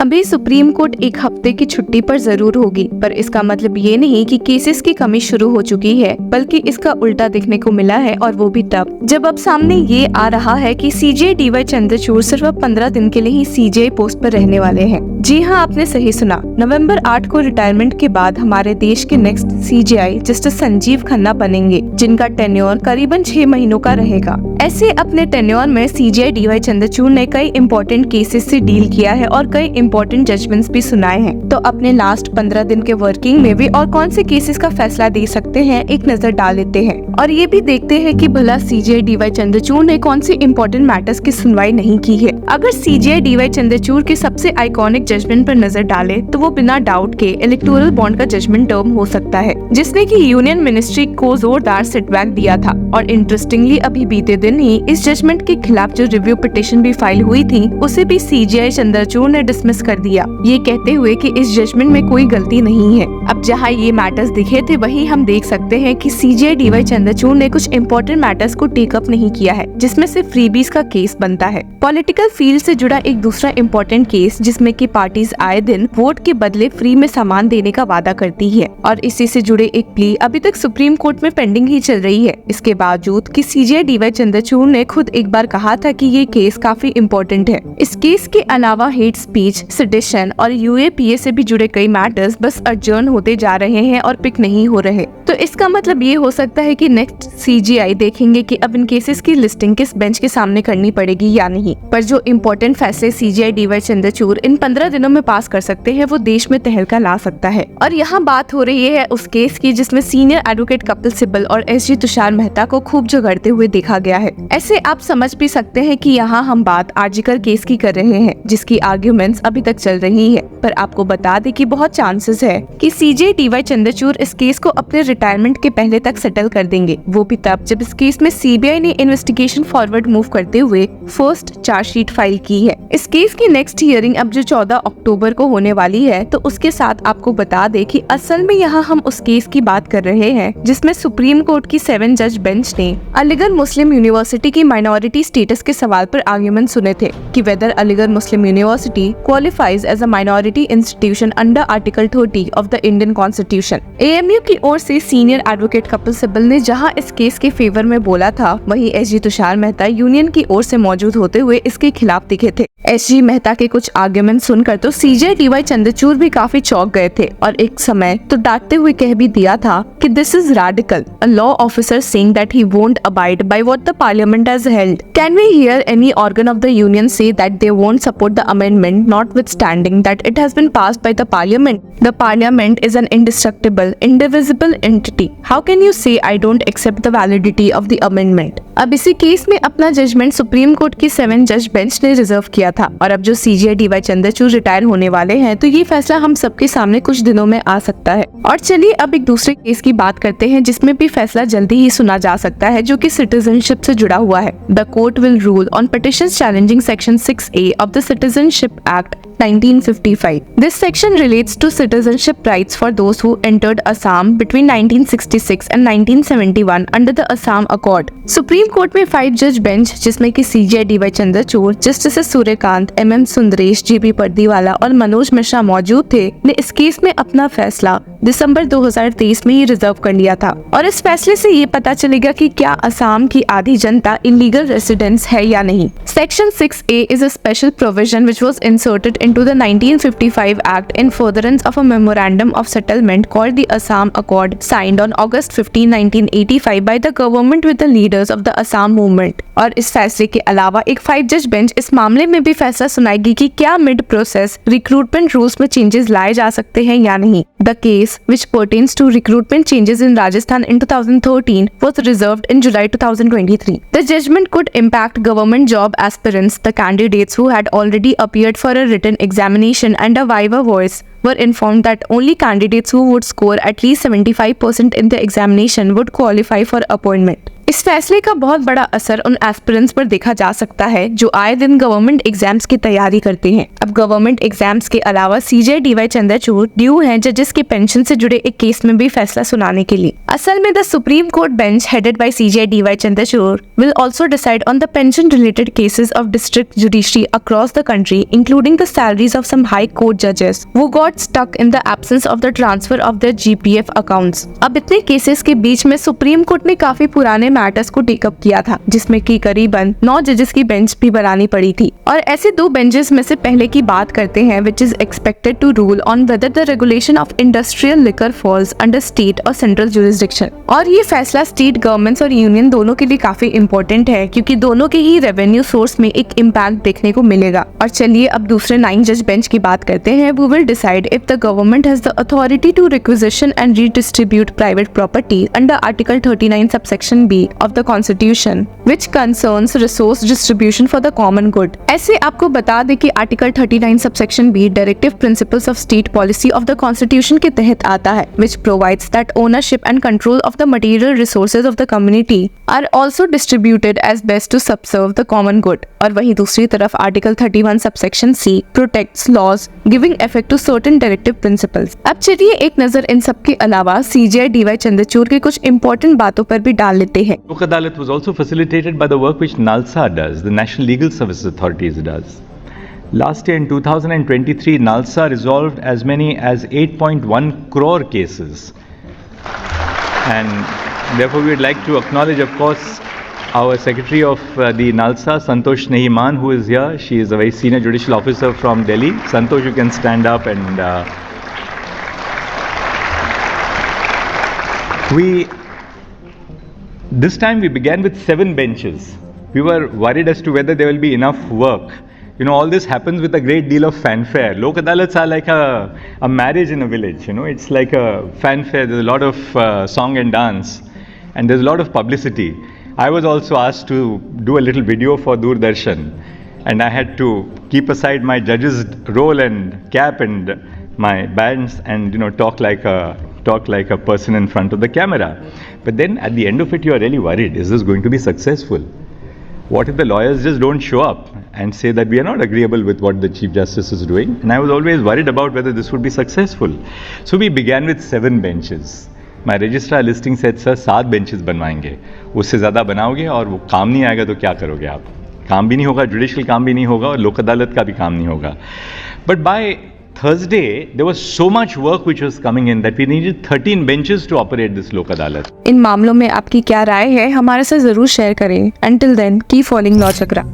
अभी supreme court एक हफ्ते की छुट्टी पर जरूर होगी, पर इसका मतलब ये नहीं कि केसेस की कमी शुरू हो चुकी है, बल्कि इसका उल्टा देखने को मिला है, और वो भी तब जब अब सामने ये आ रहा है कि सीजे डीवाई चंद्रचूड़ सिर्फ अब 15 दिन के लिए ही सीजे पोस्ट पर रहने वाले हैं। जी हाँ, आपने सही सुना। नवंबर 8 को रिटायरमेंट के बाद हमारे देश के next CJI justice Sanjeev Khanna बनेंगे, जिनका टेन्योर करीबन 6 महीनों का रहेगा। ऐसे अपने टेन्योर में सीजेआई डीवाई चंद्रचूड़ ने कई इम्पोर्टेंट केसेस से डील किया है और कई इम्पोर्टेंट जजमेंट्स भी सुनाए हैं। तो अपने लास्ट 15 दिन के वर्किंग में वे और कौन से केसेस का फैसला दे सकते हैं, एक नजर डाल लेते हैं और ये भी देखते हैं कि भला सीजेआई डीवाई चंद्रचूड़ ने कौन सी इम्पोर्टेंट मैटर्स की सुनवाई नहीं की है। अगर सीजेआई डीवाई चंद्रचूड़ के सबसे आइकॉनिक जजमेंट पर नजर डाले तो वो बिना डाउट के इलेक्टोरल बॉन्ड का जजमेंट टर्म हो सकता है, जिसने की यूनियन मिनिस्ट्री को जोरदार सेटबैक दिया था। और इंटरेस्टिंगली अभी बीते दिन ही इस जजमेंट के खिलाफ जो रिव्यू पिटिशन भी फाइल हुई थी, उसे भी सीजेआई चंद्रचूड़ ने डिसमिस कर दिया, ये कहते हुए कि इस जजमेंट में कोई गलती नहीं है। अब जहां ये मैटर्स दिखे थे, वहीं हम देख सकते हैं कि सीजेआई डीवाई चंद्रचूड़ ने कुछ इम्पोर्टेंट मैटर्स को टेक अप नहीं किया है, जिसमें से फ्रीबीज का केस बनता है। पॉलिटिकल फील्ड से जुड़ा एक दूसरा इम्पोर्टेंट केस, जिसमें की पार्टीज आए दिन वोट के बदले फ्री में सामान देने का वादा करती है, और इसी से जुड़े एक प्ली अभी तक सुप्रीम कोर्ट में पेंडिंग ही चल रही है। इसके बावजूद कि सीजेआई डीवाई चंद्रचूड़ ने खुद एक बार कहा था कि ये केस काफी इम्पोर्टेंट है। इस केस के अलावा हेट स्पीच, सेडिशन और यूएपीए से भी जुड़े कई मैटर्स बस अडजर्न होते जा रहे हैं और पिक नहीं हो रहे। तो इसका मतलब ये हो सकता है कि नेक्स्ट सीजेआई देखेंगे कि अब इन केसेस की लिस्टिंग किस बेंच के सामने करनी पड़ेगी या नहीं। पर जो इम्पोर्टेंट फैसले सीजेआई डीवाई चंद्रचूड़ इन 15 दिनों में पास कर सकते हैं, वो देश में तहलका ला सकता है। और यहाँ बात हो रही है उस केस की जिसमें सीनियर एडवोकेट कपिल सिब्बल और एसजी तुषार मेहता को खूब झगड़ते हुए देखा गया है। ऐसे आप समझ भी सकते हैं कि यहाँ हम बात आर्जिकर केस की कर रहे हैं, जिसकी आर्ग्यूमेंट्स अभी तक चल रही है। पर आपको बता दें कि बहुत चांसेस है कि सीजेआई डीवाई चंद्रचूड़ इस केस को अपने रिटायरमेंट के पहले तक सेटल कर देंगे, वो भी तब जब इस केस में सीबीआई ने इन्वेस्टिगेशन फॉरवर्ड मूव करते हुए फर्स्ट चार्जशीट फाइल की है। इस केस की नेक्स्ट हियरिंग अब जो 14 अक्टूबर को होने वाली है, तो उसके साथ आपको बता दें कि असल में यहाँ हम उस केस की बात कर रहे हैं जिसमें सुप्रीम कोर्ट की 7 जज बेंच ने अलीगढ़ मुस्लिम यूनिवर्सिटी की माइनॉरिटी स्टेटस के सवाल पर आर्ग्यूमेंट सुने थे कि whether Aligarh Muslim university qualifies as a minority institution under article 30 of the Indian constitution. AMU की ओर से सीनियर एडवोकेट कपिल सिब्बल ने जहां इस केस के फेवर में बोला था, वहीं एसजी तुषार मेहता यूनियन की ओर से मौजूद होते हुए इसके खिलाफ दिखे थे। एसजी मेहता के कुछ आर्ग्यूमेंट सुनकर तो सीजेआई डीवाई चंद्रचूड़ भी काफी चौंक गए थे और एक समय तो डांटते हुए कह भी दिया था कि this is radical, a law officer saying that he won't abide by what the parliament has held. Can we hear any organ of the union say that they won't support the amendment notwithstanding that it has been passed by the parliament? The parliament is an indestructible, indivisible entity. How can you say I don't accept the validity of the amendment? अब इसी case में अपना judgement supreme court की 7 जज bench ने reserve किया था, और अब जो सीजेआई डीवाई चंद्रचूड़ रिटायर होने वाले हैं, तो ये फैसला हम सबके सामने कुछ दिनों में आ सकता है। और चलिए अब एक दूसरे केस की बात करते हैं जिसमें भी फैसला जल्दी ही सुना जा सकता है, जो कि सिटीजनशिप से जुड़ा हुआ है। The court will rule on petitions challenging section 6A of the citizenship act 1955. This section relates to citizenship rights for those who entered Assam between 1966 and 1971 under the Assam Accord. Supreme court में 5 जज bench, जिसमें कि CJI DY Chandrachud, justice Suryakant, MM Sundaresh, JB Pardiwala और मनोज मिश्रा मौजूद थे, ने इस case में अपना फैसला दिसंबर 2023 में ही रिजर्व कर लिया था। और इस फैसले से ये पता चलेगा कि क्या असम की आधी जनता इलीगल रेसिडेंट्स है या नहीं। Section 6A is a special provision which was inserted into the 1955 Act in furtherance of a memorandum of settlement called the Assam Accord, signed on August 15, 1985 by the government with the leaders of the Assam movement. और इस फैसले के अलावा एक 5 जज bench इस मामले में भी फैसला सुनाएगी कि क्या मिड प्रोसेस रिक्रूटमेंट रूल्स में चेंजेस लाए जा सकते हैं या नहीं। The case, which pertains to recruitment changes in Rajasthan in 2013, was reserved in July 2023. The judgment could impact government job aspirants. The candidates who had already appeared for a written examination and a viva voice were informed that only candidates who would score at least 75% in the examination would qualify for appointment. इस फैसले का बहुत बड़ा असर उन aspirants पर देखा जा सकता है जो आए दिन गवर्नमेंट एग्जाम्स की तैयारी करते हैं। अब गवर्नमेंट एग्जाम्स के अलावा सीजे डीवाई चंद्रचूड़ ड्यू हैं जजेस के पेंशन से जुड़े एक केस में भी फैसला सुनाने के लिए। असल में the supreme court bench headed by CJ DY Chandrachud will also decide on the pension-related cases of district judiciary across the country, including the salaries of some high court judges who got stuck in the absence of the transfer of their GPF accounts. अब इतने cases के बीच में supreme court ने काफी पुराने matters को take up किया था, जिसमें कि करीबन 9 जजेस की बेंच भी बनानी पड़ी थी। और ऐसे 2 बेंचेस में से पहले की बात करते हैं, which is expected to rule on whether the regulation of industrial liquor falls under state or central jurisdiction. और ये फैसला स्टेट गवर्नमेंट्स और यूनियन दोनों के लिए काफी इम्पोर्टेंट है, क्योंकि दोनों के ही रेवेन्यू सोर्स में एक इम्पैक्ट देखने को मिलेगा। और चलिए अब दूसरे 9 जज बेंच की बात करते हैं। We will decide if the government has the authority to requisition and redistribute private property under Article 39 subsection B of the Constitution, which concerns resource distribution for the common good. ऐसे आपको बता दें कि article 39 subsection B directive principles of state policy of the constitution के तहत आता है, which provides that ownership and control of the material resources of the community are also distributed as best to subserve the common good. और वहीं दूसरी तरफ article 31 subsection C protects laws giving effect to certain directive principles. अब चलिए एक नजर इन सब के अलावा सीजे डीवाई चंद्रचूड़ के कुछ इंपॉर्टेंट बातों पर भी डाल लेते हैं। Lok Adalat was also facilitated by the work which NALSA does, the National Legal Services Authorities does. Last year in 2023, NALSA resolved as many as 8.1 crore cases. And therefore we would like to acknowledge, of course, our Secretary of the NALSA, Santosh Nahiman, who is here. She is a very senior judicial officer from Delhi. Santosh, you can stand up and this time we began with 7 benches. We were worried as to whether there will be enough work. You know, all this happens with a great deal of fanfare. Lok Adalats are like a marriage in a village, you know. It's like a fanfare. There's a lot of song and dance, and there's a lot of publicity. I was also asked to do a little video for Doordarshan, and I had to keep aside my judge's role and cap and my bands and, you know, talk like a person in front of the camera. But then at the end of it, you are really worried. Is this going to be successful? What if the lawyers just don't show up and say that we are not agreeable with what the Chief Justice is doing? And I was always worried about whether this would be successful. So we began with 7 benches. My registrar listing said, sir, 7 benches बनवाएंगे, उससे ज़्यादा बनाओगे और वो काम नहीं आएगा तो क्या करोगे आप? काम भी नहीं होगा, जुडिशियल काम भी नहीं होगा और लोक अदालत का भी काम नहीं होगा. But by Thursday, there was so much work which was coming in that we needed 13 benches to operate this Lok Adalat. इन मामलों में आपकी क्या राय है, हमारे साथ जरूर शेयर करें. Until then, keep following Law Chakra.